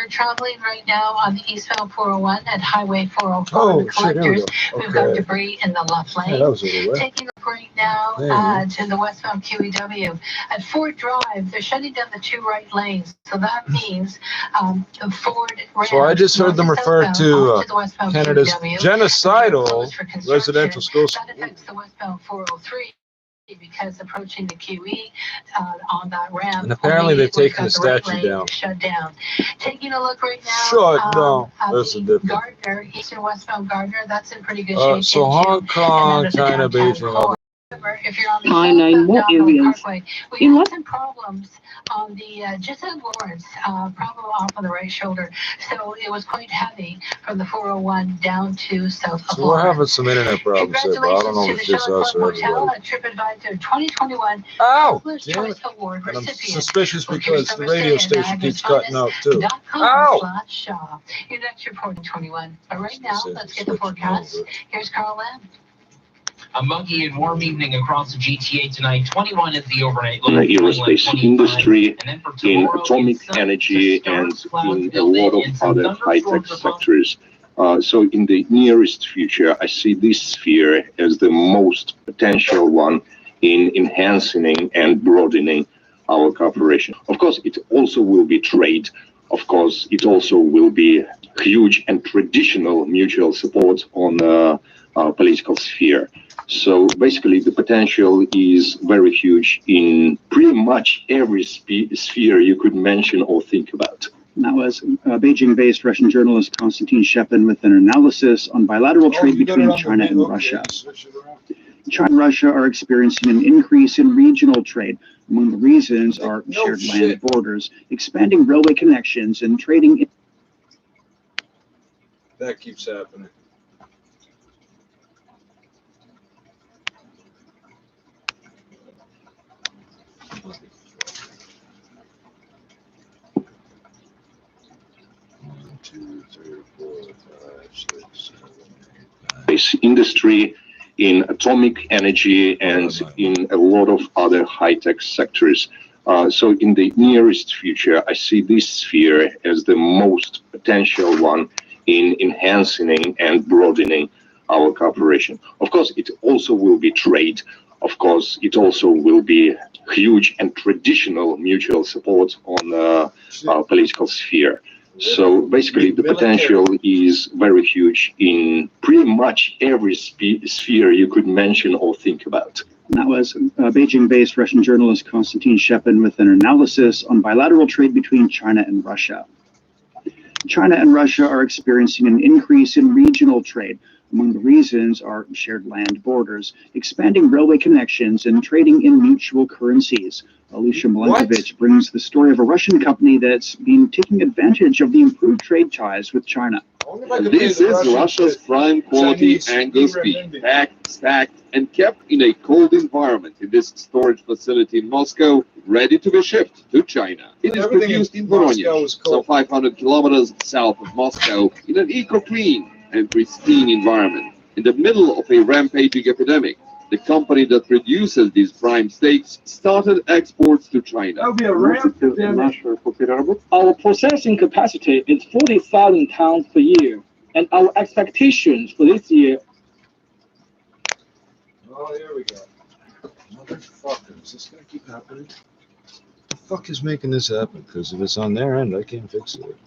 you're traveling right now on the eastbound 401 at Highway 404, the collectors, we've got debris in the left lane. Taking a break now to the westbound QEW. At Ford Drive, they're shutting down the two right lanes. So that means Ford Ram. So I just heard them refer to Canada's genocidal residential schools. That affects the westbound 403. Because approaching the QE on that ramp, and apparently they've taken the statue down. Shut down. Taking a look right now. That's a different. Gardner, east and westbound Gardner, that's in pretty good shape. So Hong Kong, China, Beijing. If you're on the southbound Parkway, we had some problems on the just at Lawrence, problem off on the right shoulder. So it was quite heavy from the 401 down to south of Lawrence. So we're having some internet problems there, but I don't know if it's just us or everybody. TripAdvisor 2021 Choice Award and I'm suspicious because the radio station keeps cutting out too. Ow! Your next report in 21. But right now, let's get the forecast. Here's Carl Lamb. A muggy and warm evening across the GTA tonight. 21 is the overnight low. In the aerospace industry, in atomic energy, and in a lot of other high-tech sectors. So in the nearest future, I see this sphere as the most potential one in enhancing and broadening our cooperation. Of course, it also will be trade. Of course, it also will be huge and traditional mutual support on the political sphere. So basically, the potential is very huge in pretty much every sphere you could mention or think about. That was Beijing-based Russian journalist Konstantin Shepin with an analysis on bilateral trade between China and Russia. China and Russia are experiencing an increase in regional trade. Among the reasons are shared land borders, expanding railway connections, and trading. That keeps happening. Industry, in atomic energy, and in a lot of other high-tech sectors. So in the nearest future, I see this sphere as the most potential one in enhancing and broadening our cooperation. Of course, it also will be trade. Of course, it also will be huge and traditional mutual support on the political sphere. So basically, the potential is very huge in pretty much every sphere you could mention or think about. That was Beijing-based Russian journalist Konstantin Shepin with an analysis on bilateral trade between China and Russia. China and Russia are experiencing an increase in regional trade. Among the reasons are shared land borders, expanding railway connections, and trading in mutual currencies. Alicia Milenkovic brings the story of a Russian company that's been taking advantage of the improved trade ties with China. This is Russia's prime quality Angus beef, packed, stacked, and kept in a cold environment in this storage facility in Moscow, ready to be shipped to China. It is produced in Voronezh, some 500 kilometers south of Moscow, in an eco-clean and pristine environment. In the middle of a rampaging epidemic, the company that produces these prime steaks started exports to China. Our processing capacity is 40,000 tons per year, and our expectations for this year. Oh, here we go. Motherfucker, is this gonna keep happening? The fuck is making this happen? Because if it's on their end, I can't fix it.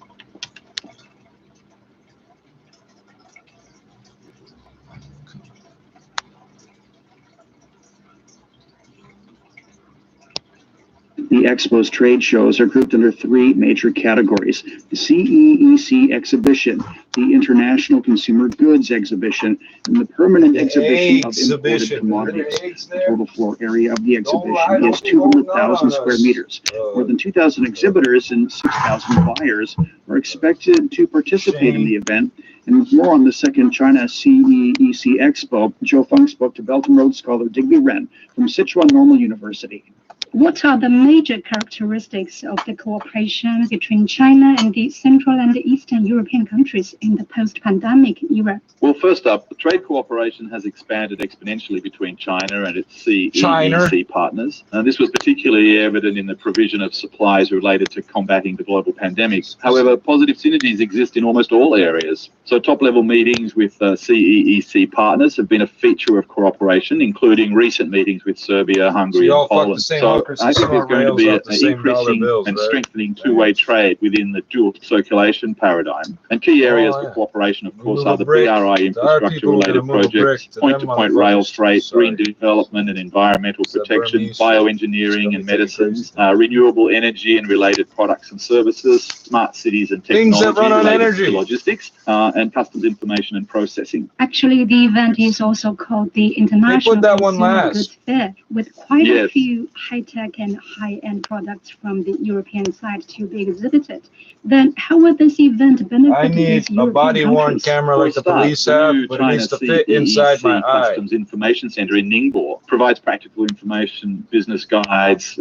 The Expo's trade shows are grouped under three major categories: the CEEC exhibition, the International Consumer Goods exhibition, and the permanent exhibition of imported commodities. The total floor area of the exhibition is 200,000 square meters. More than 2,000 exhibitors and 6,000 buyers are expected to participate in the event. And with more on the second China CEEC Expo, Joe Funk spoke to Belt and Road scholar Digby Wren from Sichuan Normal University. What are the major characteristics of the cooperation between China and the Central and Eastern European countries in the post-pandemic era? Well, first up, trade cooperation has expanded exponentially between China and its CEEC partners. And this was particularly evident in the provision of supplies related to combating the global pandemic. However, positive synergies exist in almost all areas. So top-level meetings with CEEC partners have been a feature of cooperation, including recent meetings with Serbia, Hungary, and Poland. So I think there's going to be an increasing and strengthening two-way trade within the dual circulation paradigm. And key areas for cooperation, of course, are the BRI infrastructure-related projects, point-to-point rail freight, green development and environmental protection, bioengineering and medicines, renewable energy and related products and services, smart cities and technology related to logistics, and customs information and processing. Actually, the event is also called the International Consumer Goods Fair, with quite a few high-tech and high-end products from the European side to be exhibited. Then how will this event benefit I need a body-worn camera like the police have, but it needs to fit inside my eye. Customs Information Center in Ningbo provides practical information, business guides,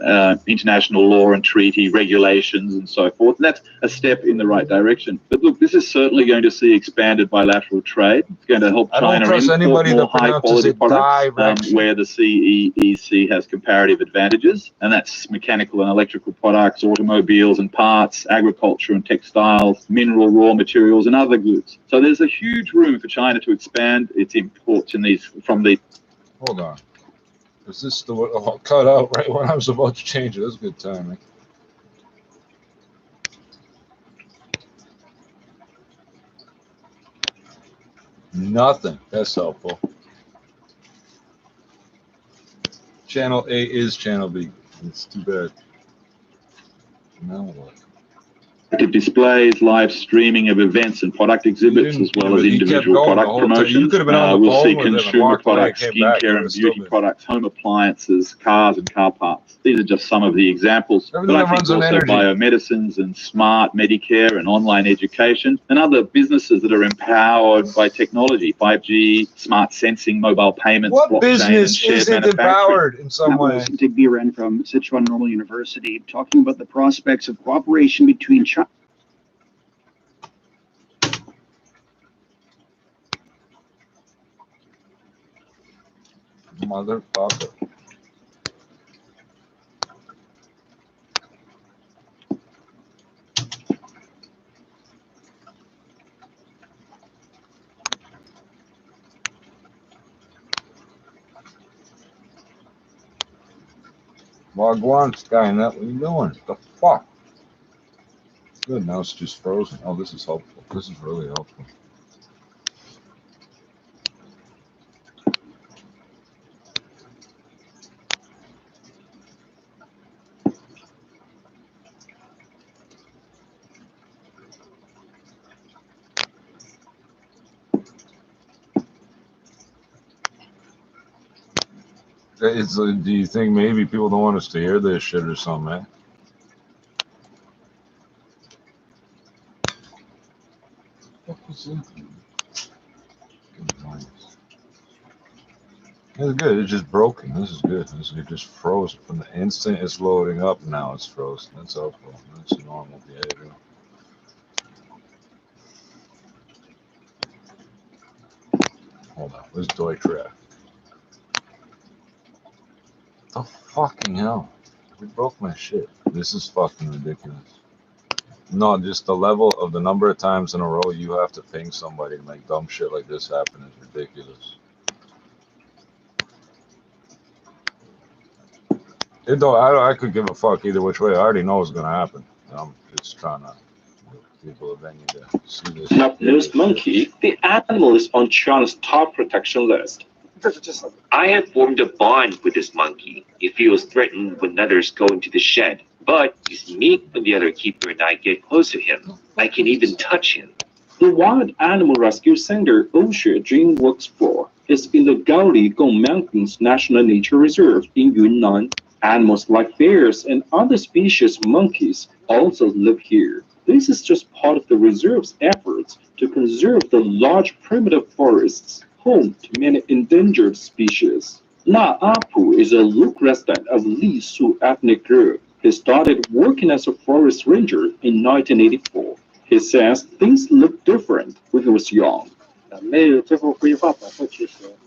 international law and treaty regulations, and so forth. And that's a step in the right direction. But look, this is certainly going to see expanded bilateral trade. It's going to help China import more high-quality products where the CEEC has comparative advantages, and that's mechanical and electrical products, automobiles and parts, agriculture and textiles, mineral raw materials and other goods. So there's a huge room for China to expand its imports in these from the... Hold on. Is this the cut out right when I was about to change it? That's good timing. Nothing. That's helpful. Channel A is channel B. It's too bad. Now what? Displays, live streaming of events and product exhibits, as well as individual product promotions. We'll see consumer products, skincare and beauty products, home appliances, cars and car parts. These are just some of the examples. But I think also biomedicines and smart Medicare and online education and other businesses that are empowered by technology, 5G, smart sensing, mobile payments, what business isn't empowered in some way? Digby Ren from Sichuan Normal University talking about the prospects of cooperation between China. Motherfucker. Wagwan Skynet, what are you doing? The fuck? Good, now it's just frozen. Oh, this is helpful. This is really helpful. Do you think maybe people don't want us to hear this shit or something, man? What was it? It's good. It's just broken. This is good. It just froze from the instant it's loading up. Now it's frozen. That's helpful. That's normal behavior. Hold on. Where's Deutschraft? The fucking hell. We broke my shit. This is fucking ridiculous. No, just the level of the number of times in a row you have to ping somebody to make dumb shit like this happen is ridiculous. I could give a fuck either which way. I already know what's gonna happen. I'm just trying to give people a venue to see this. Snub-nosed monkey, the animal is on China's top protection list. I have formed a bond with this monkey. He feels threatened when others go into the shed, but it's me when the other keeper and I get close to him. I can even touch him. The Wild Animal Rescue Center OSHA Dream works for is in the Gaoligong Mountains National Nature Reserve in Yunnan. Animals like bears and other species monkeys also live here. This is just part of the reserve's efforts to conserve the large primitive forests home to many endangered species. Na Apu is a Luk resident of Li Su ethnic group. He started working as a forest ranger in 1984. He says things looked different when he was young.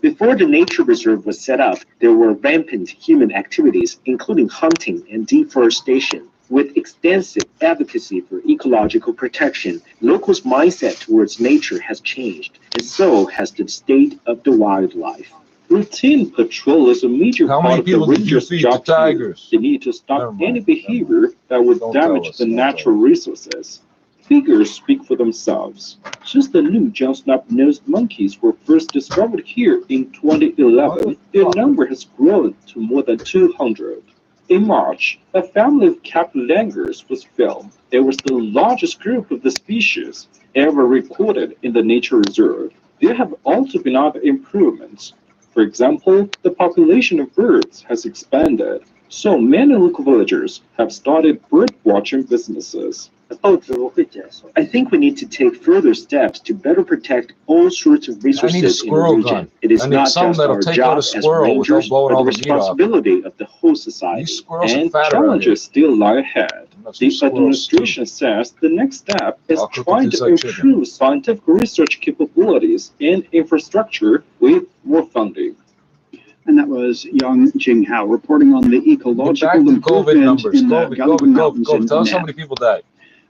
Before the nature reserve was set up, there were rampant human activities, including hunting and deforestation. With extensive advocacy for ecological protection, locals' mindset towards nature has changed, and so has the state of the wildlife. Routine patrol is a major part of the ranger's job here. They need to stop any behavior that would damage the natural resources. Figures speak for themselves. Since the new giant snub-nosed monkeys were first discovered here in 2011, their number has grown to more than 200. In March, a family of capped langurs was filmed. It was the largest group of the species ever recorded in the nature reserve. There have also been other improvements. For example, the population of birds has expanded, so many local villagers have started bird-watching businesses. I think we need to take further steps to better protect all sorts of resources in the region. It is not just our job as rangers, but the responsibility of the whole society. And challenges still lie ahead. The administration says the next step is trying to improve scientific research capabilities and infrastructure with more funding. And that was Yang Jinghao reporting on the ecological improvement in the Galapagos Mountains in Tell us how Yunnan. many people died.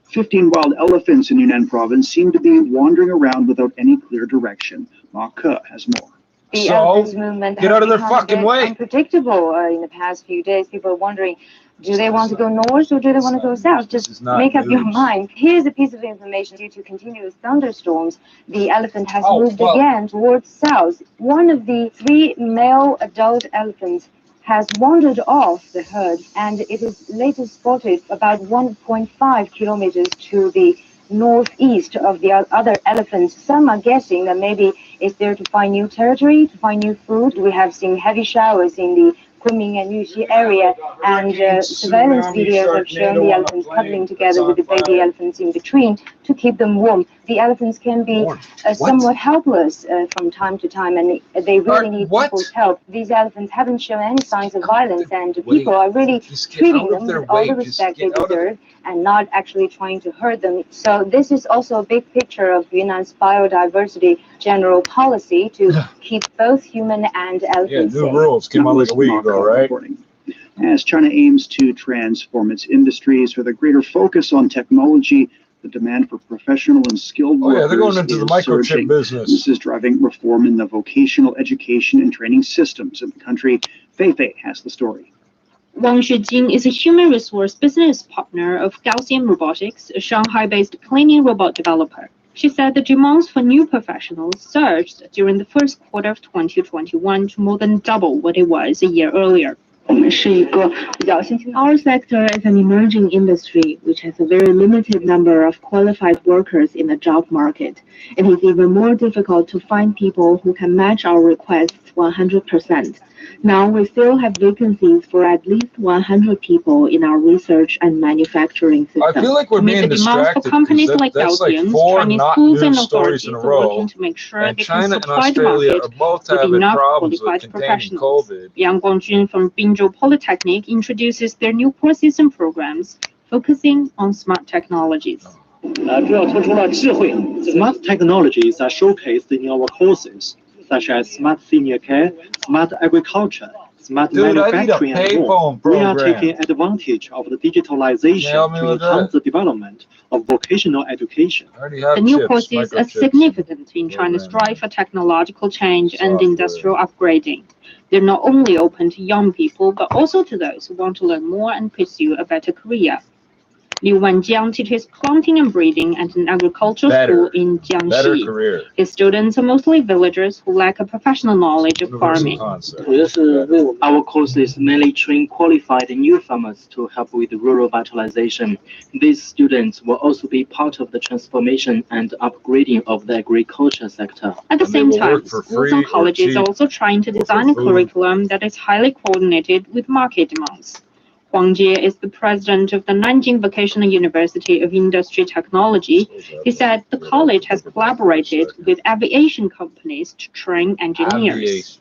15 wild elephants in Yunnan province seem to be wandering around without any clear direction. Ma Ke has more. The elephants movement get out of their fucking way. Unpredictable in the past few days. People are wondering, do they want to go north or do they want to go south? Just make up your mind. Here's a piece of information. Due to continuous thunderstorms, the elephant has moved again towards south. One of the 3 male adult elephants has wandered off the herd, and it is later spotted about 1.5 kilometers to the northeast of the other elephants. Some are guessing that maybe it's there to find new territory, to find new food. We have seen heavy showers in the Kunming and Yuxi area, and surveillance videos have shown the elephants cuddling together with the baby elephants in between to keep them warm. The elephants can be somewhat helpless from time to time, and they really need people's help. These elephants haven't shown any signs of violence, and people are really treating them with all the respect they deserve and not actually trying to hurt them. So this is also a big picture of Yunnan's biodiversity general policy to keep both human and elephants safe. New rules came out like a week ago, right? As China aims to transform its industries with a greater focus on technology, the demand for professional and skilled workers they're going into the microchip surging. business. This is driving reform in the vocational education and training systems in the country. Fei Fei has the story. Wang Shijing is a human resource business partner of Gaussian Robotics, a Shanghai-based cleaning robot developer. She said the demand for new professionals surged during the first quarter of 2021 to more than double what it was a year earlier. Our sector is an emerging industry which has a very limited number of qualified workers in the job market. It is even more difficult to find people who can match our requests 100%. Now we still have vacancies for at least 100 people in our research and manufacturing system. I feel like we're being distracted. For companies like that's like Gaussian, 4 Chinese not schools and news stories in a authorities are row. working to make sure And they China can supply and the Australia market are both with having enough problems with qualified containing professionals. COVID. Yang Guangjun from Binzhou Polytechnic introduces their new courses and programs focusing on smart technologies. Smart technologies are showcased in our courses, such as smart senior care, smart agriculture, smart manufacturing, and more. We are taking advantage of the digitalization to enhance the development of vocational education. The new courses are significant in China's drive for technological change and industrial upgrading. They're not only open to young people, but also to those who want to learn more and pursue a better career. Liu Wenjiang teaches planting and breeding at an agricultural school in Jiangxi. His students are mostly villagers who lack a professional knowledge of farming. Our courses mainly train qualified new farmers to help with rural vitalization. These students will also be part of the transformation and upgrading of the agriculture sector. At the same time, schools and colleges are also trying to design a curriculum that is highly coordinated with market demands. Huang Jie is the president of the Nanjing Vocational University of Industry Technology. He said the college has collaborated with aviation companies to train engineers.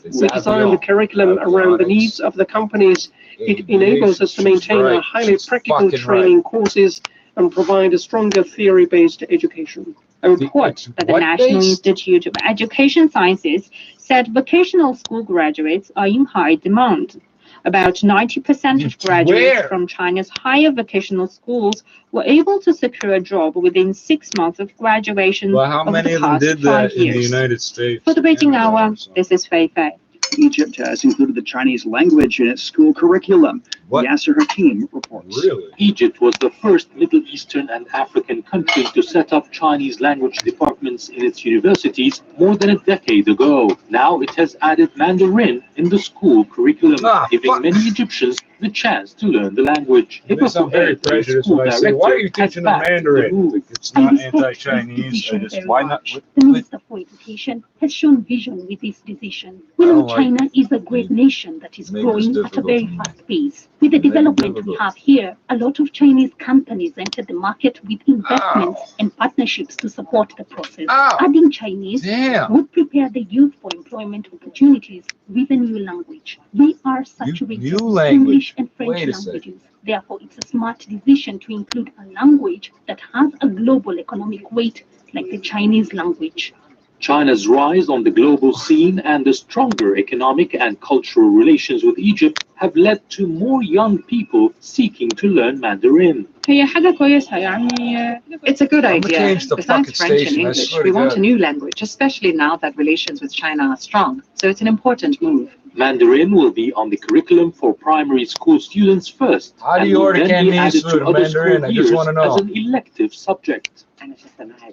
Is We that design real? the curriculum around the needs of the companies. It enables us to maintain a highly practical training courses and provide a stronger theory-based education. A report by the National Institute of Education Sciences said vocational school graduates are in high demand. About 90% of graduates from China's higher vocational schools were able to secure a job within 6 months of graduation over the past 5 years. In the United States? For the Beijing Hour, this is Fei Fei. Egypt has included the Chinese language in its school curriculum. Yasser Hakim reports. Really? Egypt was the first Middle Eastern and African country to set up Chinese language departments in its universities more than a decade ago. Now it has added Mandarin in the school curriculum, giving many Egyptians the chance to learn the language. I'm very prejudiced when I say, why are you teaching them Mandarin? Like, it's not anti-Chinese. Why not? The Minister for Education has shown vision with this decision. We know China is a great nation that is growing at a very fast pace. With the development we have here, a lot of Chinese companies enter the market with investments and partnerships to support the process. Adding Chinese would prepare the youth for employment opportunities with a new language. We are saturated with English and French languages. Therefore, it's a smart decision to include a language that has a global economic weight like the Chinese language. China's rise on the global scene and the stronger economic and cultural relations with Egypt have led to more young people seeking to learn Mandarin. It's a good idea. Besides French and English, we want a new language, especially now that relations with China are strong. So it's an important move. Mandarin will be on the curriculum for primary school students first. How do you order Cantonese food in Mandarin? I just want to know. As an elective subject.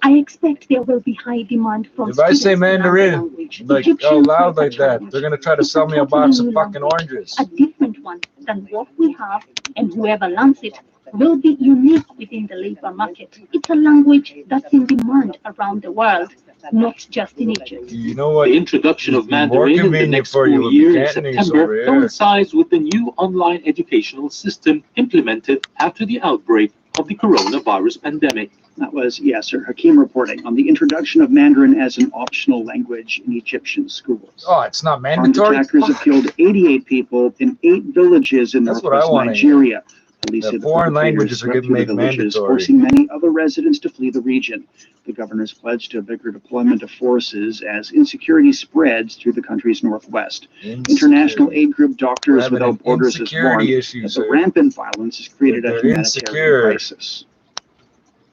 I expect there will be high demand from If I say Mandarin, like out loud like that, they're gonna try to sell me a box of fucking oranges. A different one than what we have, and whoever learns it will be unique within the labor market. It's a language that's in demand around the world, not just in Egypt. You know what? The introduction of Mandarin in the next school year in September coincides with the new online educational system implemented after the outbreak of the coronavirus pandemic. That was Yasser Hakim reporting on the introduction of Mandarin as an optional language in Egyptian schools. Oh, it's not mandatory? Armed attackers have killed 88 people in 8 villages in northwest Nigeria. Police say the foreign languages are getting made mandatory, forcing many other residents to flee the region. The governor's pledged to a bigger deployment of forces as insecurity spreads through the country's northwest. International aid group Doctors Without Borders has warned that the rampant violence has created a humanitarian crisis.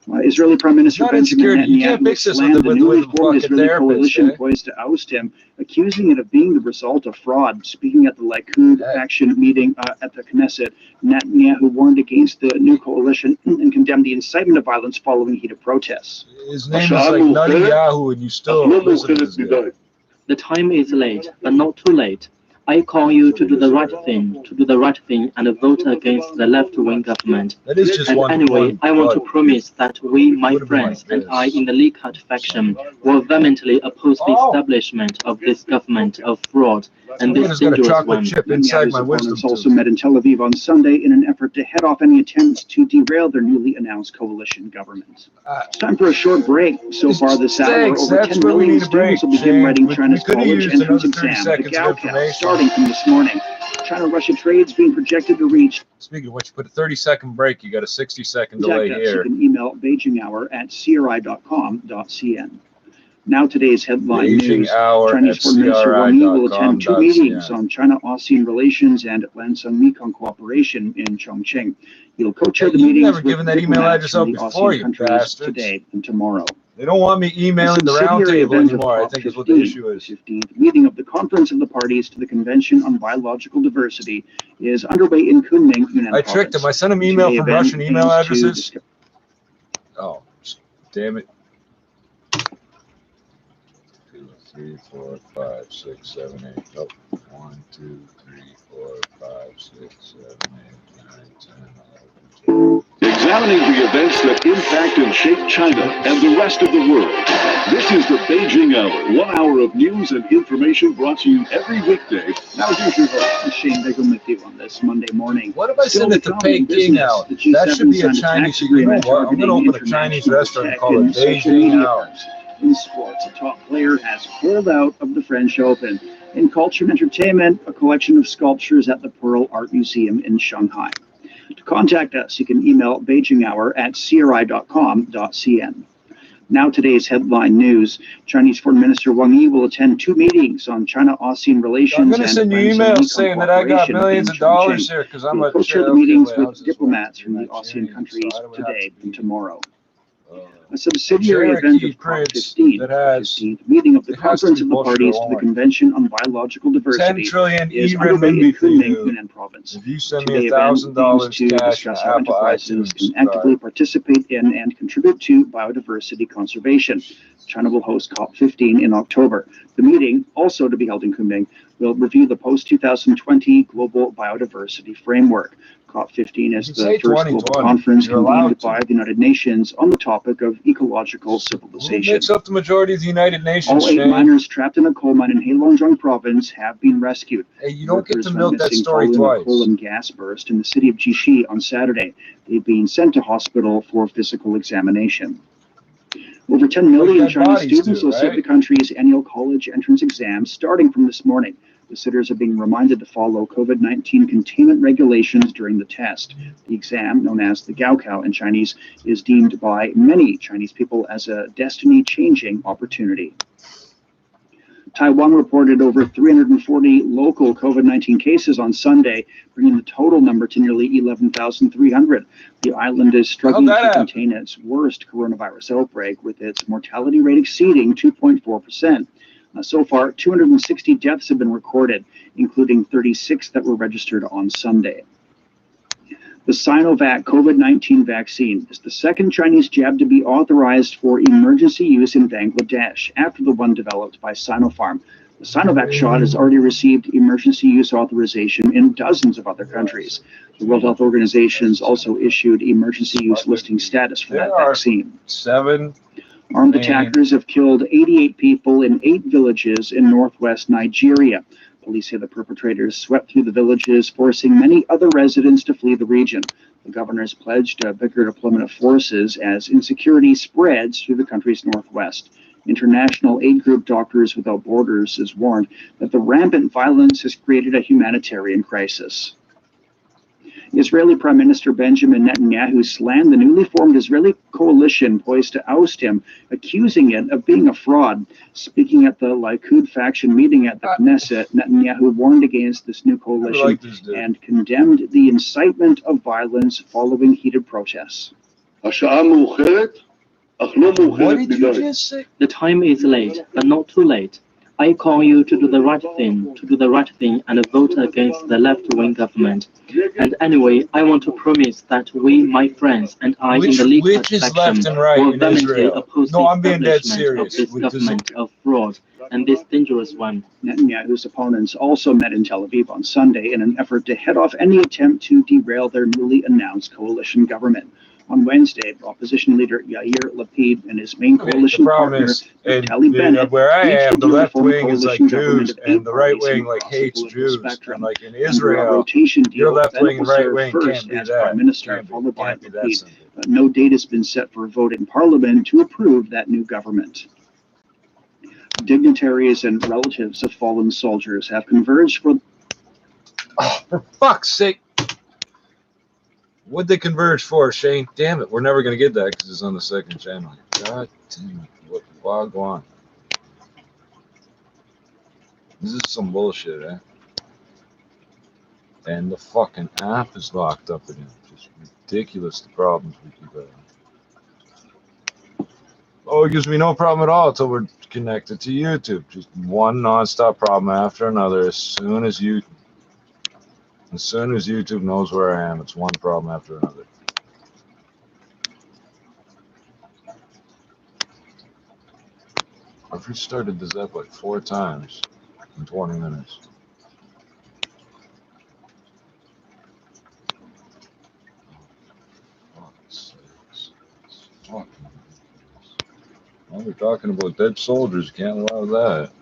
Israeli Prime Minister Benjamin Netanyahu slammed the newly formed Israeli coalition poised to oust him, accusing it of being the result of fraud. Speaking at the Likud faction meeting at the Knesset, Netanyahu warned against the new coalition and condemned the incitement of violence following heated protests. His name is like Nutty Yahoo, and you still listen to this guy. The time is late, but not too late. I call you to do the right thing, and vote against the left-wing government. That is just and anyway, I want to promise that we, my friends, and I in the Likud faction will vehemently oppose the establishment of this government of fraud and this dangerous one. Opponents also met in Tel Aviv on Sunday in an effort to head off any attempts to derail their newly announced coalition government. It's time for a short break. So far this hour, over 10 million students will begin writing China's college entrance exam, the Gaokao, starting from this morning. China-Russia trades being projected to reach. Speaking of which, you put a 30-second break, you got a 60-second delay here. You can email beijinghour@cri.com.cn. Now today's headline news. Chinese Foreign Minister Wang Yi will attend 2 meetings on China-ASEAN relations and Lancang-Mekong cooperation in Chongqing. He'll co-chair the meetings never given that email address out before, you bastards. Today and tomorrow. They don't want me emailing the roundtable anymore, I think is what the issue is. The 15th meeting of the Conference of the Parties to the Convention on Biological Diversity is underway in Kunming, Yunnan I tricked him. I sent him email from Russian email addresses. Oh, damn it. 2, 3, 4, 5, 6, 7, 8. Oh, 1, 2, 3, 4, 5, 6, 7, 8, 9, 10, 11, 12. Examining the events that impact and shape China and the rest of the world. This is the Beijing Hour, 1 hour of news and information brought to you every weekday. Now here's your host, Shane Biggle with you on this Monday morning. What if I send it to Peking Hour? That should be a Chinese. You know what? I'm going to open a Chinese restaurant and call it Beijing Hour. In sports, a top player has pulled out of the French Open. In culture and entertainment, a collection of sculptures at the Pearl Art Museum in Shanghai. To contact us, you can email beijinghour@cri.com.cn. Now today's headline news. Chinese Foreign Minister Wang Yi will attend 2 meetings on China-ASEAN relations. I'm going to send you emails saying that I got millions of dollars here because I'm a co-chair the meetings with diplomats from the ASEAN countries today and tomorrow. A subsidiary event of COP15, the 15th meeting of the Conference of the Parties to the Convention on Biological Diversity, 10 trillion is underway in Kunming, Yunnan Province. If you send me $1,000 to cash, discuss how Apple enterprises iTunes, can actively participate in and contribute to biodiversity conservation. China will host COP15 in October. The meeting, also to be held in Kunming, will review the post-2020 Global Biodiversity Framework. COP15 is the first global conference convened by the United Nations on the topic of ecological civilization. Who makes up the majority of the United Nations? All 8 miners trapped in a coal mine in Heilongjiang Province have been rescued. Hey, you don't get to Workers milk went that missing story following a twice. coal and gas burst in the city of Jixi on Saturday. They've been sent to hospital for physical examination. Over 10 million Chinese students will sit the country's annual college entrance exams starting from this morning. The sitters are being reminded to follow COVID-19 containment regulations during the test. The exam, known as the Gaokao in Chinese, is deemed by many Chinese people as a destiny-changing opportunity. Taiwan reported over 340 local COVID-19 cases on Sunday, bringing the total number to nearly 11,300. The island is struggling to contain its worst coronavirus outbreak, with its mortality rate exceeding 2.4%. So far, 260 deaths have been recorded, including 36 that were registered on Sunday. The Sinovac COVID-19 vaccine is the second Chinese jab to be authorized for emergency use in Bangladesh, after the one developed by Sinopharm. The Sinovac shot has already received emergency use authorization in dozens of other countries. The World Health Organization has also issued emergency use listing status for that vaccine. 7 Armed attackers have killed 88 people in 8 villages in northwest Nigeria. Police say the perpetrators swept through the villages, forcing many other residents to flee the region. The governor's pledged a bigger deployment of forces as insecurity spreads through the country's northwest. International aid group Doctors Without Borders has warned that the rampant violence has created a humanitarian crisis. Israeli Prime Minister Benjamin Netanyahu slammed the newly formed Israeli coalition poised to oust him, accusing it of being a fraud. Speaking at the Likud faction meeting at the Knesset, Netanyahu warned against this new coalition and condemned the incitement of violence following heated protests. What did you just say? The time is late, but not too late. I call you to do the right thing, and vote against the left-wing government. And anyway, I want to promise that we, my friends, and I in the League faction will vehemently oppose the establishment of this government of fraud and this dangerous one. Netanyahu's opponents also met in Tel Aviv on Sunday in an effort to head off any attempt to derail their newly announced coalition government. On Wednesday, opposition leader Yair Lapid and his main coalition partner, Naftali Bennett, where I am, the left wing is like coalition Jews, and the right wing like hates Jews. And like in Israel, your left wing and right wing can't be that. Prime Minister, followed by Lapid. No date has been set for a vote in Parliament to approve that new government. Dignitaries and relatives of fallen soldiers have converged for... Oh, for fuck's sake! What'd they converge for, Shane? Damn it, we're never going to get that because it's on the second channel. God damn it. Wow, go on. This is some bullshit, eh? And the fucking app is locked up again. Just ridiculous, the problems we keep having. Oh, it gives me no problem at all until we're connected to YouTube. Just one non-stop problem after another. As soon as YouTube knows where I am, it's one problem after another. I've restarted this app like 4 times in 20 minutes. Fucking well, we're talking about dead soldiers. Can't allow that.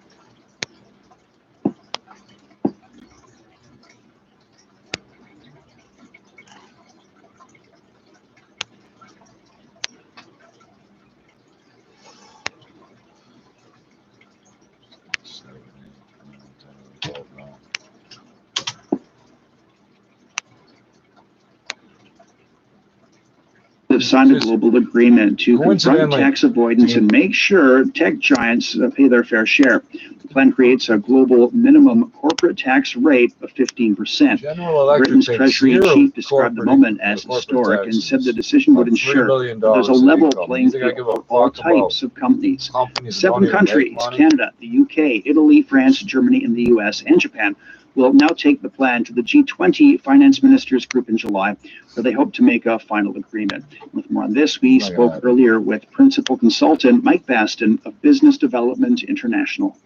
have signed a global agreement to confront tax avoidance and make sure tech giants pay their fair share. The plan creates a global minimum corporate tax rate of 15%. Britain's Treasury chief described the moment as historic and said the decision would ensure there's a level playing field for all types of companies. 7 countries, Canada, the UK, Italy, France, Germany, and the US, and Japan, will now take the plan to the G20 finance ministers group in July, where they hope to make a final agreement. With more on this, we spoke earlier with principal consultant Mike Baston of Business Development International.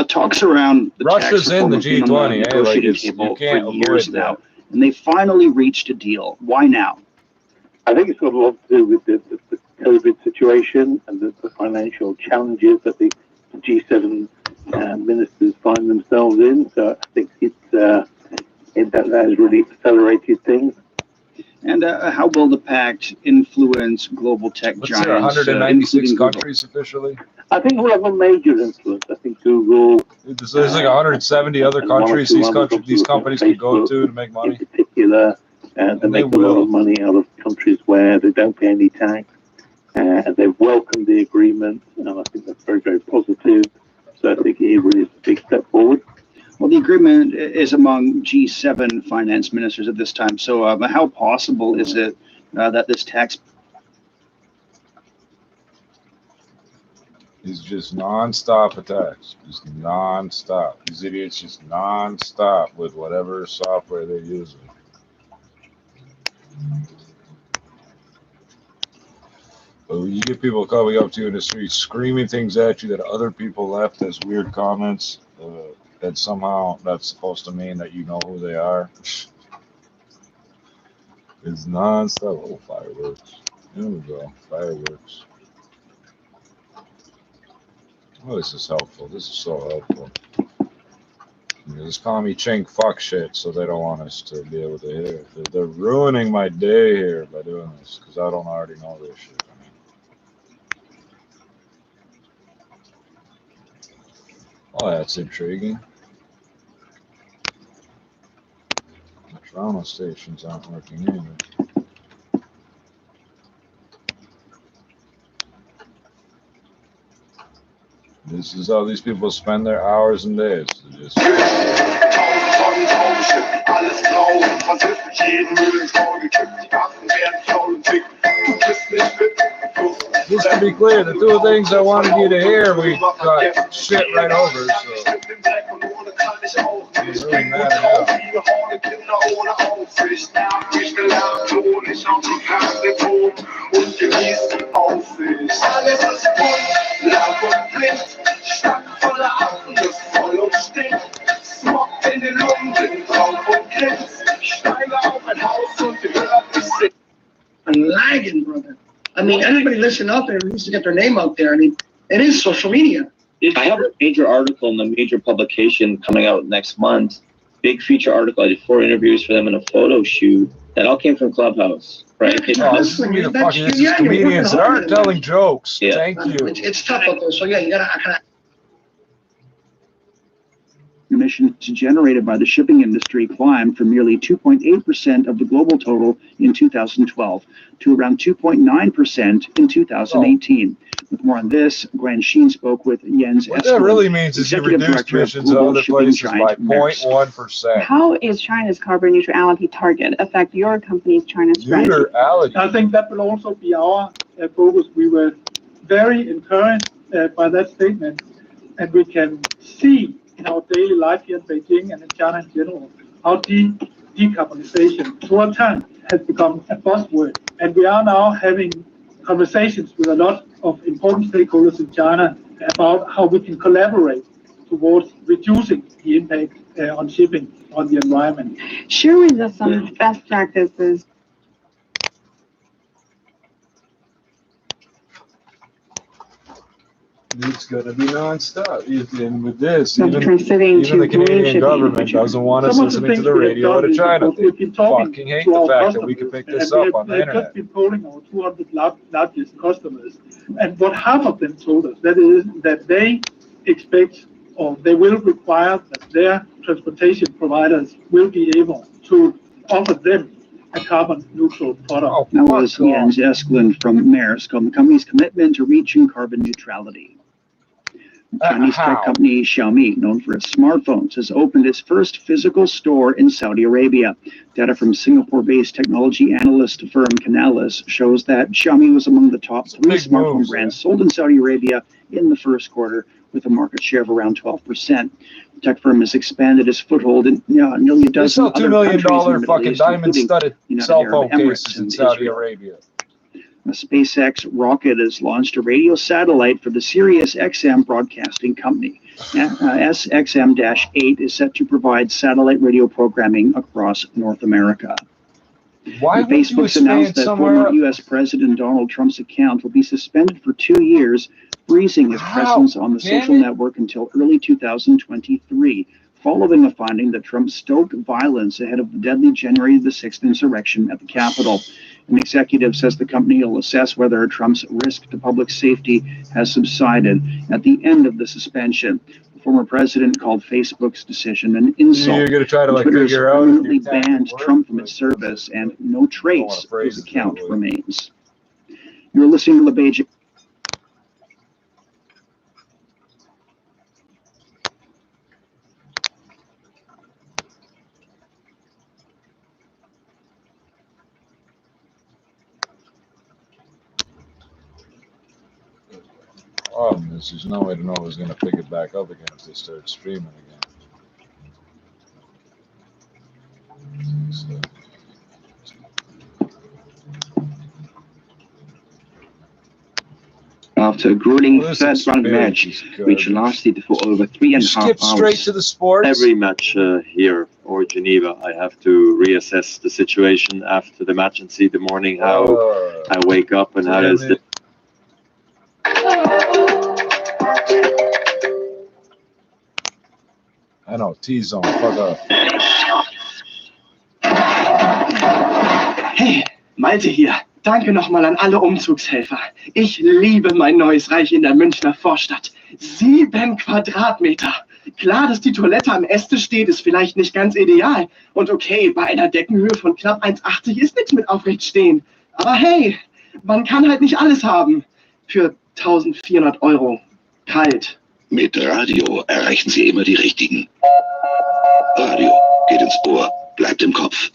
Talks around the Russia's in the G20, table for years now, and they finally reached a deal. Why now? I think it's got a lot to do with the COVID situation and the financial challenges that the G7 ministers find themselves in. So I think that has really accelerated things. And how will the pact influence global tech giants? 196 countries officially? I think we'll have a major influence. I think Google. There's like 170 other countries these companies can go to make money. In particular, they make a lot of money out of countries where they don't pay any tax. They've welcomed the agreement, and I think that's very, very positive. So I think it really is a big step forward. Well, the agreement is among G7 finance ministers at this time. So how possible is it that this tax is just non-stop attacks, just non-stop. These idiots just non-stop with whatever software they're using. But when you get people coming up to you in the street screaming things at you that other people left as weird comments, that somehow that's supposed to mean that you know who they are. It's non-stop. Oh, fireworks. There we go. Fireworks. Oh, this is helpful. This is so helpful. You just call me chink fuck shit, so they don't want us to be able to hear. They're ruining my day here by doing this, because I don't already know this shit. Oh, that's intriguing. The Toronto stations aren't working either. This is how these people spend their hours and days. Just just to be clear, the two things I wanted you to hear, we got shit right over, so I'm really mad at that. I'm lagging, brother. I mean, anybody listening out there needs to get their name out there. I mean, it is social media. I have a major article in a major publication coming out next month. Big feature article. I did 4 interviews for them in a photo shoot. That all came from Clubhouse, right? This is comedians that aren't telling jokes. Yeah. Thank you. It's tough out there. So yeah, you gotta kind of. Emissions generated by the shipping industry climbed from nearly 2.8% of the global total in 2012 to around 2.9% in 2018. With more on this, Gwen Sheen spoke with Jens What that really means is you reduced emissions in other places by 0.1%. How is China's carbon neutrality target affect your company's China strategy? Neutrality. I think that will also be our focus. We were very encouraged by that statement, and we can see in our daily life here in Beijing and in China in general, how decarbonization to a ton has become a buzzword. And we are now having conversations with a lot of important stakeholders in China about how we can collaborate towards reducing the impact on shipping on the environment. Share with us some best practices. It's going to be non-stop. And with this, So even the Canadian government doesn't want us listening to the radio out of China. They fucking hate the fact that we can pick this up on the internet. We've just been polling our 200 largest customers, and what half of them told us, that is that they expect or they will require that their transportation providers will be able to offer them a carbon neutral product. That was Jens Esklund from Maersk on the company's commitment to reaching carbon neutrality. Chinese tech company Xiaomi, known for its smartphones, has opened its first physical store in Saudi Arabia. Data from Singapore-based technology analyst firm Canalys shows that Xiaomi was among the top 3 smartphone brands sold in Saudi Arabia in the first quarter, with a market share of around 12%. The tech firm has expanded its foothold in nearly a dozen other countries in the Middle East, diamond-studded cell phone cases in Saudi Israel. Arabia. A SpaceX rocket has launched a radio satellite for the Sirius XM broadcasting company. SXM-8 is set to provide satellite radio programming across North America. Facebook's announced that former U.S. President Donald Trump's account will be suspended for 2 years, freezing his presence on the social network until early 2023, following a finding that Trump stoked violence ahead of the deadly January the 6th insurrection at the Capitol. An executive says the company will assess whether Trump's risk to public safety has subsided at the end of the suspension. The former president called Facebook's decision an insult. You're gonna try to Twitter's figure out permanently banned Trump from its service, and no trace of his account remains. You're listening to the Beijing. Problem is, there's no way to know who's going to pick it back up again if they start streaming again. So. After a grueling third-round match, which lasted for over 3.5 hours. Straight to the sports. Every match here or Geneva, I have to reassess the situation after the match and see the morning how I wake up and how does the. I know, T-Zone, fuck up. Hey, Malte hier. Danke nochmal an alle Umzugshelfer. Ich liebe mein neues Reich in der Münchner Vorstadt. 7 Quadratmeter. Klar, dass die Toilette am Esstisch steht, ist vielleicht nicht ganz ideal. Und okay, bei einer Deckenhöhe von knapp 1,80 ist nichts mit Aufrechtstehen. Aber hey, man kann halt nicht alles haben. Für 1.400 €. Kalt. Mit Radio erreichen Sie immer die Richtigen. Radio geht ins Ohr, bleibt im Kopf.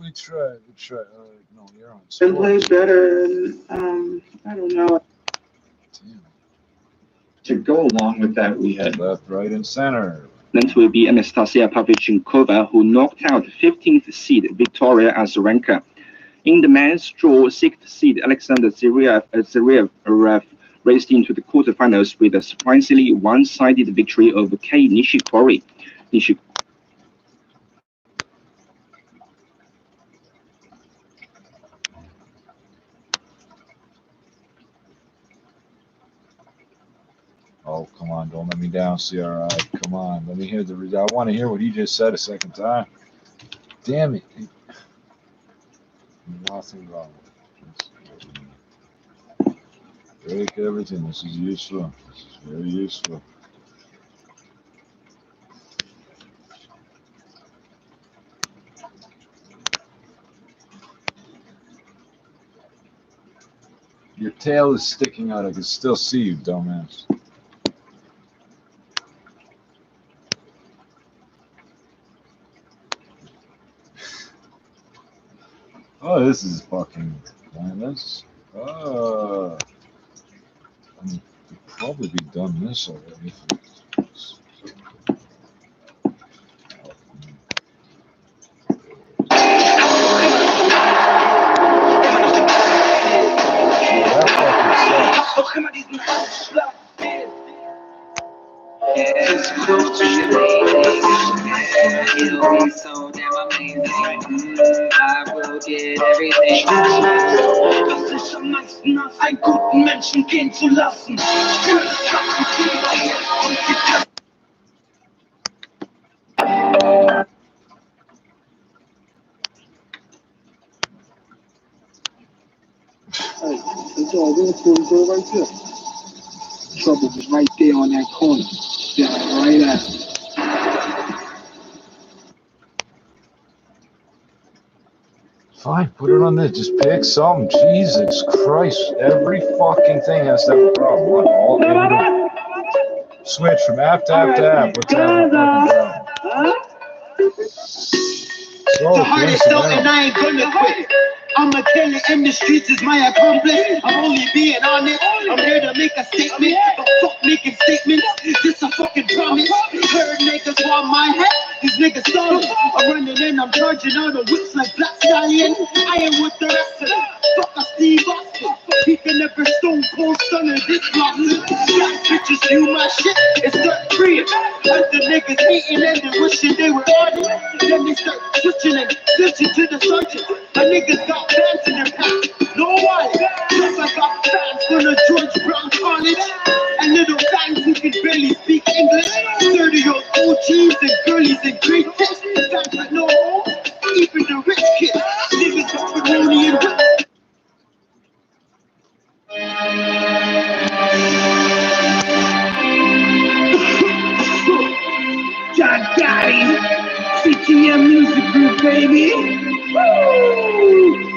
We tried. No, you're on. And plays better, I don't know. To go along with that, we had left, right, and center. Next will be Anastasia Pavlyuchenkova, who knocked out 15th seed Victoria Azarenka. In the men's draw, 6th seed Alexander Zverev raced into the quarterfinals with a surprisingly one-sided victory over Kei Nishikori. Oh, come on, don't let me down, CRI. Come on, let me hear the result. I want to hear what he just said a second time. Damn it. Nothing wrong with it. Break everything. This is useful. This is very useful. Your tail is sticking out. I can still see you, dumbass. Oh, this is fucking, man, this, I mean, could probably be done this already. It's close to the it'll be so damn amazing. I will get everything. Das ist am meisten nach einen guten Menschen gehen zu lassen. Trouble was right there on that corner. Died right after. Fine, put it on this. Just pick something. Jesus Christ. Every fucking thing has to have a problem. What, all switch from app to app to app. What's that fucking problem? So the hardest out and I ain't gonna quit. I'm a killer in the streets is my accomplice. I'm only being honest. I'm here to make a statement. But fuck making statements. This a fucking promise. Heard niggas want my head. These niggas stolen. I'm running in. I'm charging all the whips like Black Stallion. I am with the rest of them. Fuck a Steve Austin. He can never stone cold stunner this Lawson. Got pictures, you my shit. It's not free. Like the niggas hating and they wishing they were on it. Then they start switching and switching to the sergeant. My niggas got fans in their pants. No why? Cause I got fans from the George Brown College. And little fans who can barely speak English. 30-year-old OGs and girlies and great kids. Fans with no homes, even the rich kids. Niggas got Peroni and whips. John Gotti, CTM Music Group, baby. Woo!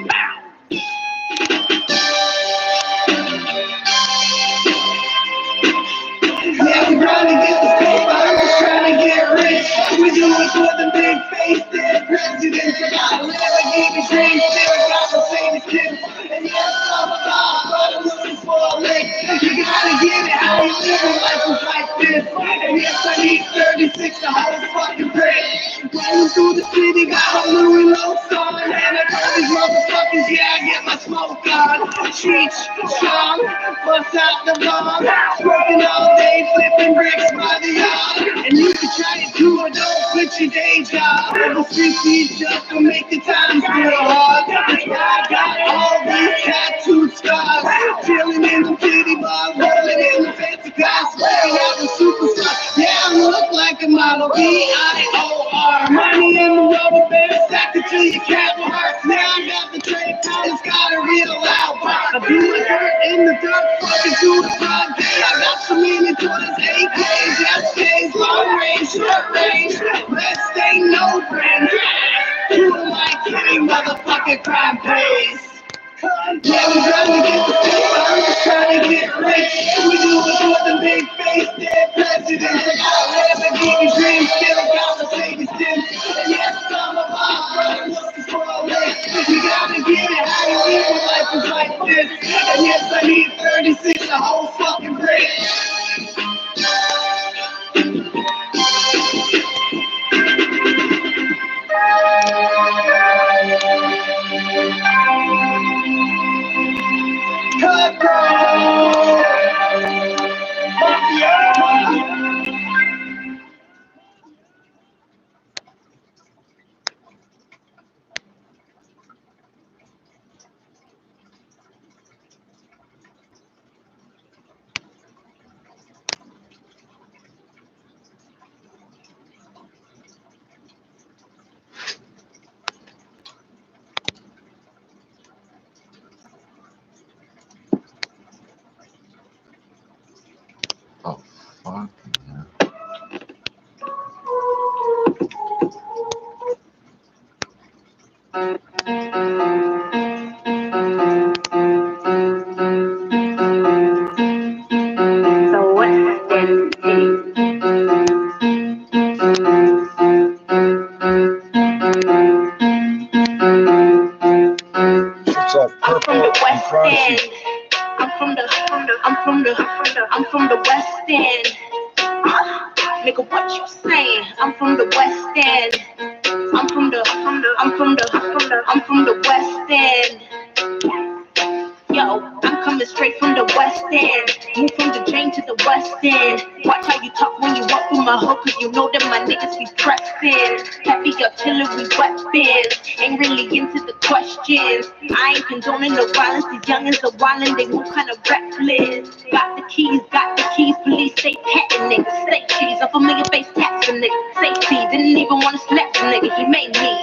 Yeah, I'm trying to get the paper, I'm just trying to get rich. We do it for the big face, dead presidents. I got a Lamborghini dream, still got Mercedes kids. And yes, I'm a dog, but I'm looking for a lick. You gotta get it, how you live a life is like this. And yes, I need 36 to hold a fucking brick. Rolling through the city, got a Louis Lowe's on. And I told these motherfuckers, yeah, I get my smoke on. Streets, strong, bust out the bomb. Working all day, flipping bricks by the yard. And you can try to do it, don't quit your day job. The streets need just to make the times real hard. That's why I got all these tattooed scars. Chilling in the city bars, rolling in the fancy cars. Swearing out the superstar. Yeah, I look like a model. B-I-O-R. Money in the rubber band, stack it till your cat hurts. Now I got the trade powers, got a real loud bar. I do my dirt in the dirt, fucking through the broad day. I got so many toys, AKs, SKs, long range, short range. Best stay no friend. Who am I kidding, motherfucking crime pays? Yeah, I'm trying to get the paper, I'm just trying to get rich. We do it for the big face, dead presidents. I got a Lamborghini dream, still got Mercedes Benz. And yes, I'm a boss, but I'm looking for a lick. You gotta get it, how you live a life is like this. And yes, I need 36 a whole fucking brick. Cutthroat! Mafia! Oh, fuck. I'm from the West End. Nigga, what you saying? I'm from the West End. I'm from the West End. Yo, I'm coming straight from the West End. Move from the Jane to the West End. Watch how you talk when you walk through my hood, cause you know that my niggas be pressing. Heavy artillery weapons. Ain't really into the questions. I ain't condoning the violence. These youngins are wildin', they move kinda reckless. Got the keys, police say petting niggas. Say cheese, I'm familiar face taxing niggas. Say T, didn't even wanna slap the nigga, he made me.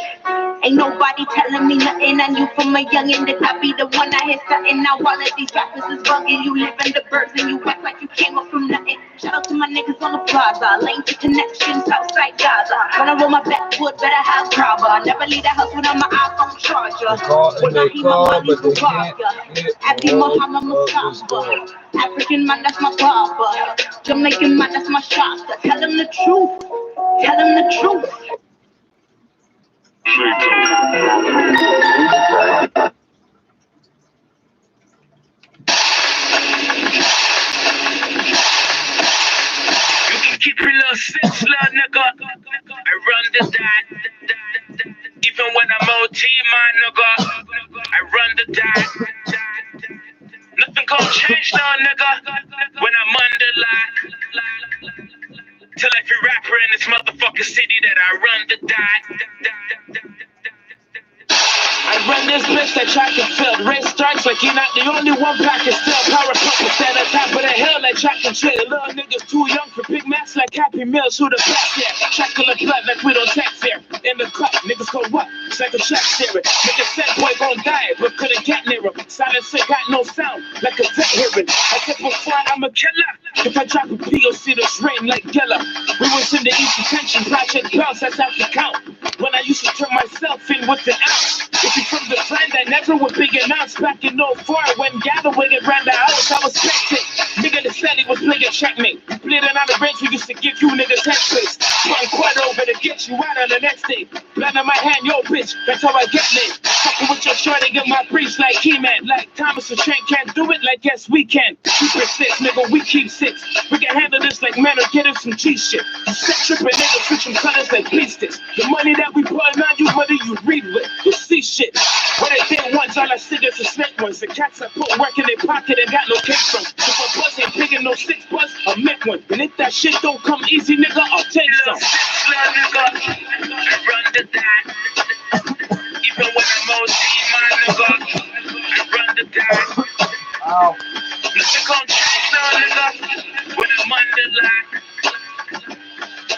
Ain't nobody telling me nothing. I knew from a youngin' that I be the one I hit something. Now all of these rappers is bugging. You live in the birds and you act like you came up from nothing. Shout out to my niggas on the plaza. Lane to connections outside Gaza. When I roll my backwood, better have grabber. Never leave the house without my iPhone charger. When I hear my money to rock ya. Abdi Muhammad Mustafa. African man, that's my papa. Jamaican man, that's my shasta. Tell him the truth. Tell him the truth. Keep it low, six, love, nigga. I run the dot. Even when I'm OT, my nigga. I run the dot. Nothing gon' change, no, nigga. When I'm under lock. Tell every rapper in this motherfucking city that I run the dot. I run this bitch that track and field. Race strikes like you're not the only one packing still. Power pump stand on top of the hill like track and trail. Little niggas too young for big mass like Happy Meals. Who the best here? Chocolate blood like we don't tax here. In the cut, niggas go what? It's like a shack steering. Niggas said boy gon' die, but couldn't get near him. Silence it got no sound like a vet hearing. I said before I'm a killer. If I drop a POC, this rain like Geller. We was in the East Detention Project bounce, that's out the count. When I used to turn myself in with an ounce. If you from the friend that never would be announced back in 04 when Galloway ran the house, I was spectate. Nigga that said he was playing checkmate. Bleeding on the bench, we used to give you niggas headspace. One quarter over to get you out on the next day. Blood in my hand, yo bitch, that's how I get laid. Fucking with your shorty, get my breach like He-Man. Like Thomas and Trent can't do it, like yes we can. Keep it 6, nigga, we keep 6. We can handle this like men or get him some G shit. Set tripping niggas, switching colors like beasties. The money that we putting on you, money you read with. You see shit. What I did once, all I see is the snake ones. The cats I put work in their pocket and got no cake from. If a buzz ain't big and no 6 buzz, I'll make one. And if that shit don't come easy, nigga, I'll take some. Nigga, I run the dot. Even when I'm OT, my nigga, I run the dot. Nothing gon' change, no, nigga, when I'm under lock.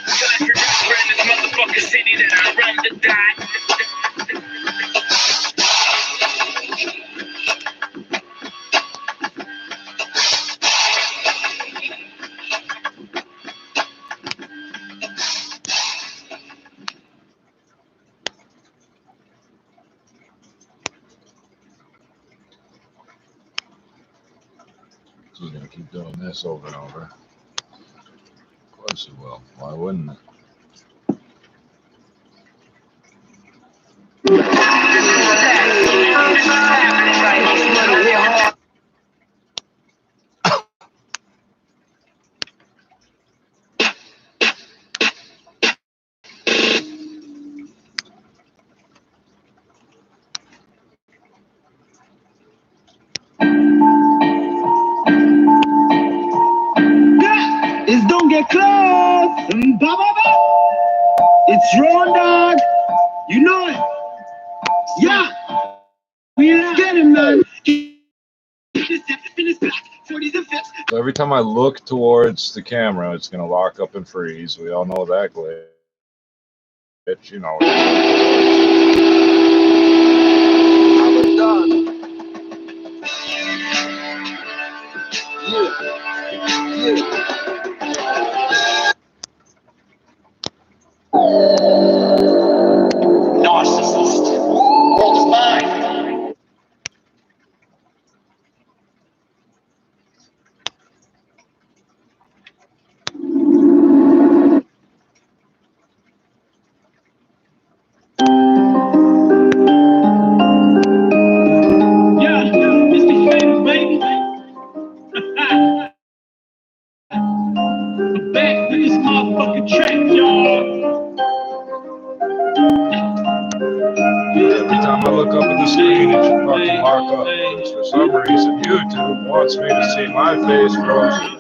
Till every rapper in this motherfucking city that I run the dot. So we're gonna keep doing this over and over. Of course it will. Why wouldn't it? It's don't get close. It's Ron Dog. You know it. Yeah. We ain't getting man. So every time I look towards the camera, it's gonna lock up and freeze. We all know that glitch. You know. I'm done. Narcissist. World is mine. Every time I look up at the screen, it should fucking mark up. Because for some reason, YouTube wants me to see my face frozen.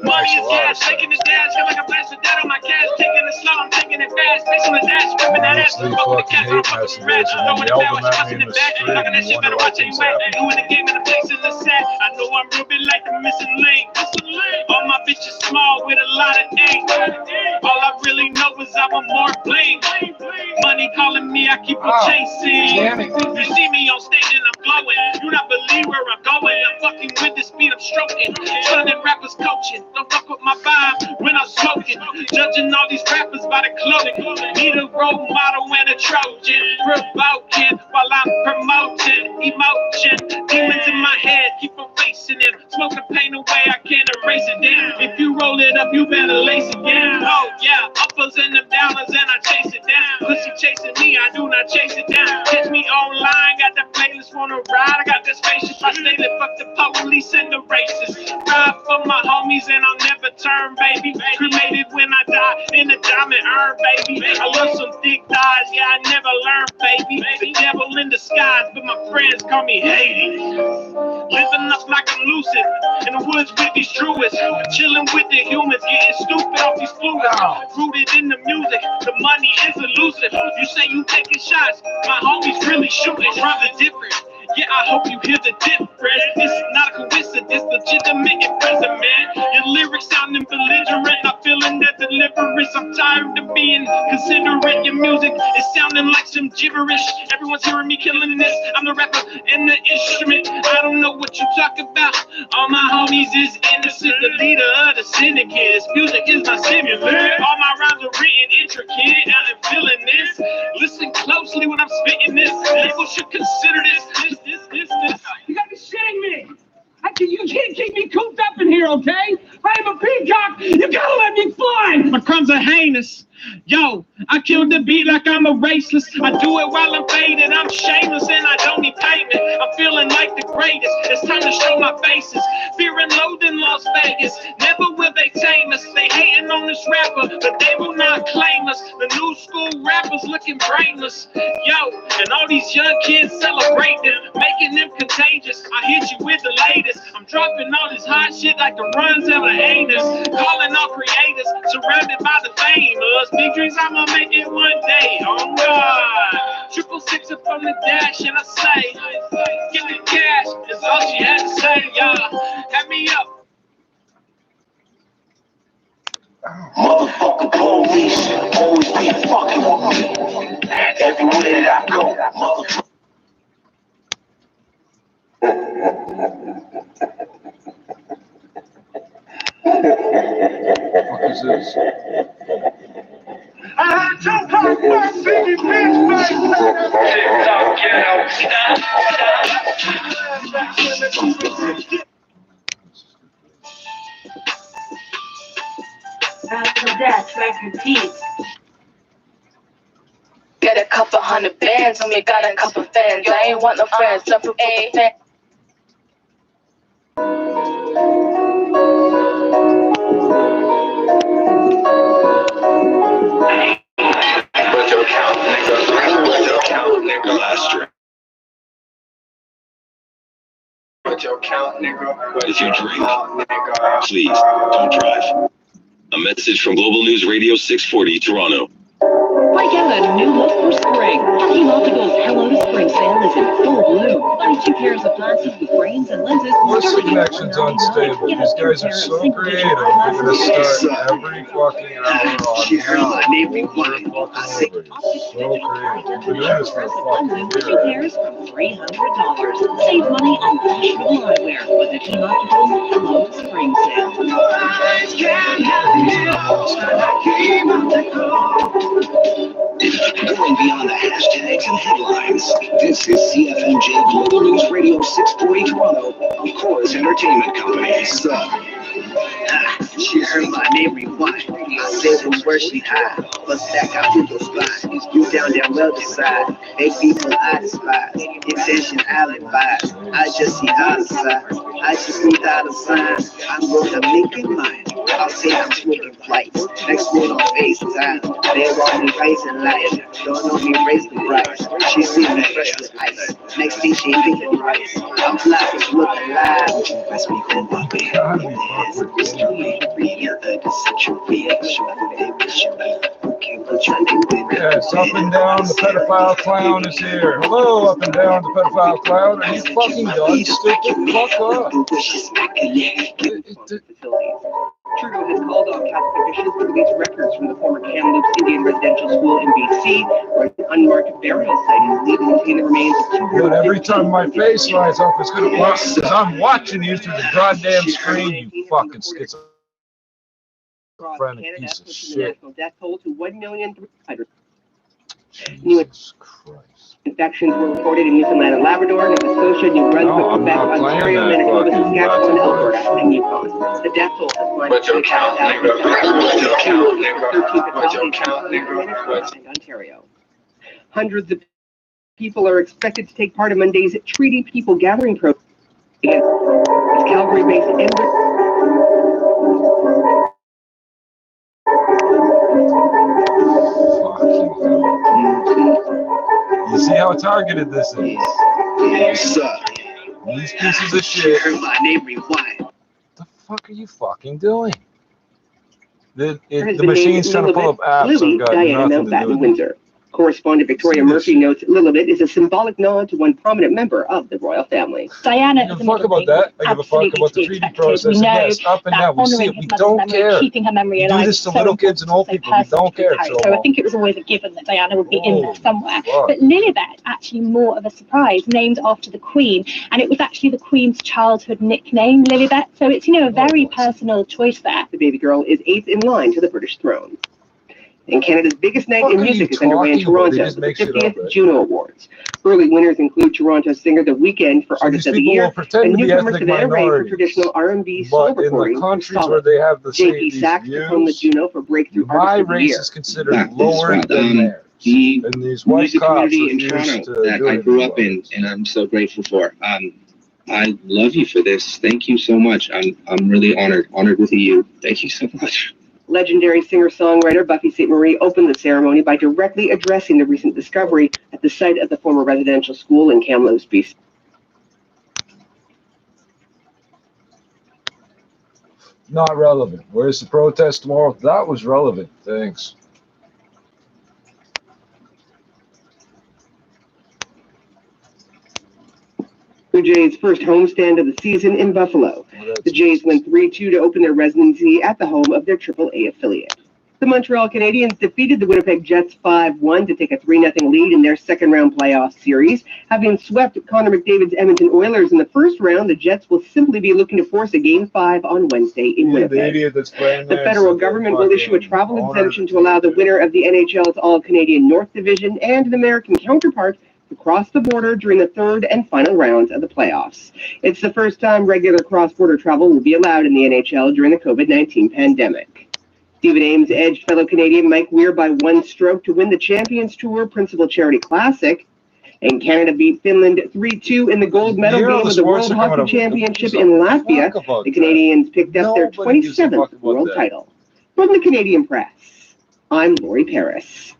Money is gas, taking the dash, feel like I'm blasting that on my cash, taking it slow, I'm taking it fast, facing the dash, ripping that ass, fucking the cats, I'm fucking rats, throwing the sandwich, busting the back, talking that shit, better watch it wet, doing the game in the place in the set, I know I'm real bit like the missing link, all my bitches small with a lot of ink, all I really know is I want more bling, money calling me baby, I keep on chasing. You see me on stage and I'm glowing. You not believe where I'm going. I'm fucking with the speed I'm stroking. Stunning rappers coaching. Don't fuck with my vibe when I'm smoking. Judging all these rappers by the clothing. Need a role model and a Trojan. Provoking while I'm promoting emotion. Demons in my head, keep on facing them. Smoke the pain away, I can't erase it down. If you roll it up, you better lace it down. Oh yeah, uppers and them downers and I chase it down. Pussy chasing me, I do not chase it down. Catch me online, got the playlist on the ride. I got the spaceship, I stay lit, fuck the police and the racists. Ride for my homies and I'll never turn, baby. Cremated when I die in a diamond urn, baby. I love some thick thighs, yeah, I never learned, baby. The devil in disguise, but my friends call me Hades. Living up like I'm lucid, in the woods with these truists. Chilling with the humans, getting stupid off these fluids. Rooted in the music, the money is elusive. You say you taking shots, my homies really shooting. Rather different. Yeah, I hope you hear the difference. This is not a coincidence, legitimate and present, man. Your lyrics sounding belligerent, I'm feeling that deliverance. I'm tired of being considerate. Your music is sounding like some gibberish. Everyone's hearing me killing this. I'm the rapper and the instrument. I don't know what you talk about. All my homies is innocent. The leader of the syndicate. This music is my stimulant. All my rhymes are written intricate. I'm feeling this. Listen closely when I'm spitting this. People should consider this. You gotta be shitting me! You can't keep me cooped up in here, okay? I am a peacock! You gotta let me fly! My crimes are heinous. Yo, I killed the beat like I'm a raceless. I do it while I'm faded. I'm shameless and I don't need payment. I'm feeling like the greatest. It's time to show my faces. Fear and loathing Las Vegas. Never will they tame us. They hating on this rapper, but they will not claim us. The new school rappers looking brainless. Yo, and all these young kids celebrating, making them contagious. I hit you with the latest. I'm dropping all this hot shit like the runs of the haters. Calling all creators, surrounded by the famous. Big dreams, I'ma make it one day. Oh God. 666 up on the dash, and I say, get the cash. Is all she had to say, y'all. Have me up. Motherfucker police always be fucking with me. Everywhere that I go, motherfucker. What is this? I had two cars first, baby, bitch, After that, like your teeth. Get a couple hundred bands, and we got a couple fans. I ain't want no friends, jump from a What's your count, nigga? What's your count, nigga? Last year. What's your count, nigga? If you drink, please don't drive. A message from Global News Radio 640 Toronto. Break out a new look for spring. Lucky Optical's Hello to Spring sale is in full bloom. Buy 2 pairs of glasses with frames and lenses. What's the connection's unstable? These guys are so creative. They're gonna start every fucking hour on now. So creative. We're doing this for a fucking year. 2 pairs from $300. Save money on fashionable eyewear with the Team Optical's Hello to Spring sale. Going beyond the hashtags and headlines, this is CFMJ Global News Radio 640 Toronto, of course, entertainment company. She heard my name rewind. I said was where she hide. Bust back out to the spot. You down there well decide. Make people I despise. Intention alibis. I just see outside. I just need out of signs. I'm gonna make it mine. I'll say I'm smoking flights. Next one on FaceTime. They want me raising life. Don't know me raise the price. She see me fresh with ice. Next thing she thinking rice. I'm black as looking live. Let's be cool, baby. Yes, up and down, the pedophile clown is here. Hello, up and down, the pedophile clown. Are you fucking done, stupid? Fuck up. Trudeau has called on Catholic officials to release records from the former Kamloops Indian residential school in BC, where an unmarked burial site is believed to contain the remains of 215. But every time my face lights up, it's gonna work because I'm watching you through the goddamn screen, you fucking schizophrenic piece of shit. Death toll to 1,300,000. Jesus Christ. Infections were reported in Newfoundland and Labrador, Nova Scotia, New Brunswick, Quebec, Ontario, Manitoba, Saskatchewan, Alberta, and Yukon. The death toll has climbed to 13,000 in Ontario. Hundreds of people are expected to take part in Monday's Treaty People Gathering program. It's Calgary-based You see how targeted this is? Yes, sir. These pieces of shit. My name rewind. What the fuck are you fucking doing? The machine's trying to pull up apps Lily that got Diana nothing to do Mountbatten with it. Windsor. Correspondent Victoria Murphy notes Lilibet is a symbolic nod to one prominent member of the royal family. Diana I give a fuck about that. I give a fuck about the treaty process. We know yes, up and down. We see it. We don't care. Keeping her memory We alive. do this to little kids and old people. We don't care. So I think it was always a given that Diana would be in there somewhere. Fuck. But Lilibet, actually more of a surprise, named after the Queen. And it was actually the Queen's childhood nickname, Lilibet. So it's, a very personal choice there. The baby girl is 8th in line to the British throne. And Canada's biggest night in music is underway in Toronto with the 50th Juno Awards. Early winners include Toronto singer The Weeknd for Artist of the Year and newcomer Savannah Ray for traditional R&B soul recording. JP Sachs took home the Juno for Breakthrough Artist of the Year. My race is considered lower than theirs. The and these white music cops community in Toronto that I grew up in, and I'm so grateful for. I love you for this. Thank you so much. I'm really honored with you. Thank you so much. Legendary singer-songwriter Buffy St. Marie opened the ceremony by directly addressing the recent discovery at the site of the former residential school in Kamloops, BC. Not relevant. Where's the protest tomorrow? That was relevant. Thanks. Blue Jays' first homestand of the season in Buffalo. The Jays went 3-2 to open their residency at the home of their AAA affiliate. The Montreal Canadiens defeated the Winnipeg Jets 5-1 to take a 3-0 lead in their second-round playoff series. Having swept Connor McDavid's Edmonton Oilers in the first round, the Jets will simply be looking to force a Game 5 on Wednesday in Winnipeg. The federal government will issue a travel exemption to allow the winner of the NHL's All-Canadian North Division and an American counterpart to cross the border during the third and final rounds of the playoffs. It's the first time regular cross-border travel will be allowed in the NHL during the COVID-19 pandemic. Stephen Ames edged fellow Canadian Mike Weir by one stroke to win the Champions Tour Principal Charity Classic. And Canada beat Finland 3-2 in the gold medal game of the World Hockey Championship in Latvia. The Canadians picked up their 27th world title. From the Canadian Press, I'm Lori Paris.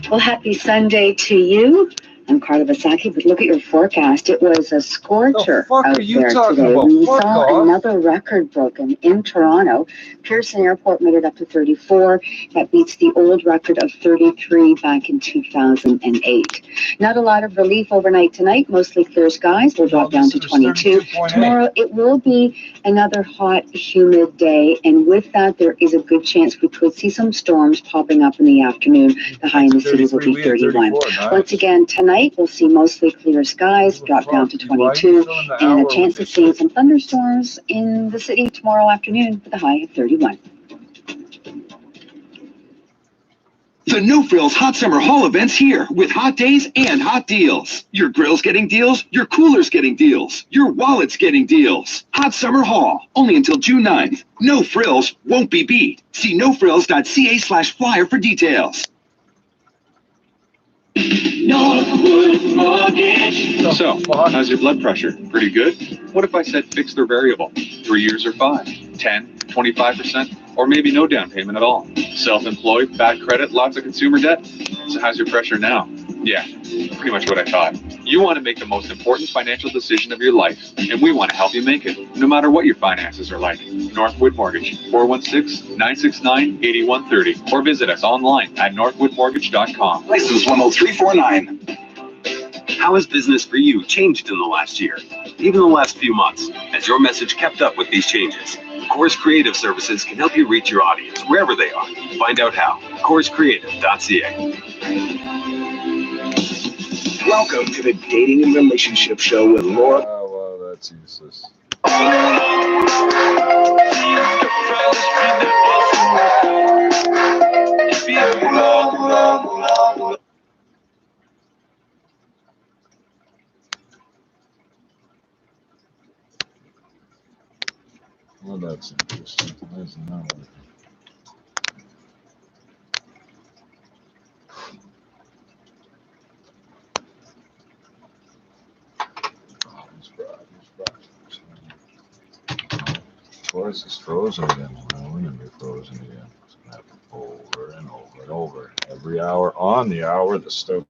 Well, happy Sunday to you. I'm Carla Basaki, but look at your forecast. It was a scorcher out there today. We saw another record broken in Toronto. Pearson Airport made it up to 34. That beats the old record of 33 back in 2008. Not a lot of relief overnight tonight. Mostly clear skies. We'll drop down to 22. Tomorrow, it will be another hot, humid day. And with that, there is a good chance we could see some storms popping up in the afternoon. The high in the city will be 31. Once again, tonight, we'll see mostly clear skies, drop down to 22, and a chance of seeing some thunderstorms in the city tomorrow afternoon with a high of 31. The No Frills Hot Summer Haul event's here with hot days and hot deals. Your grill's getting deals, your cooler's getting deals, your wallet's getting deals. Hot Summer Haul, only until June 9th. No Frills won't be beat. See nofrills.ca/flyer for details. Northwood Mortgage. So, how's your blood pressure? Pretty good? What if I said fixed or variable? 3 years or 5, 10, 25%, or maybe no down payment at all? Self-employed, bad credit, lots of consumer debt? So how's your pressure now? Yeah, pretty much what I thought. You want to make the most important financial decision of your life, and we want to help you make it, no matter what your finances are like. Northwood Mortgage, 416-969-8130, or visit us online at northwoodmortgage.com. License 10349. How has business for you changed in the last year? Even the last few months? Has your message kept up with these changes? Course Creative Services can help you reach your audience wherever they are. Find out how. CourseCreative.ca. Welcome to the Dating and Relationship Show with Laura. Oh, well, that's useless. Well, that's interesting. There's another one. Of course, it's frozen again. Well, we're gonna be frozen again. It's gonna happen over and over and over. Every hour on the hour, the stove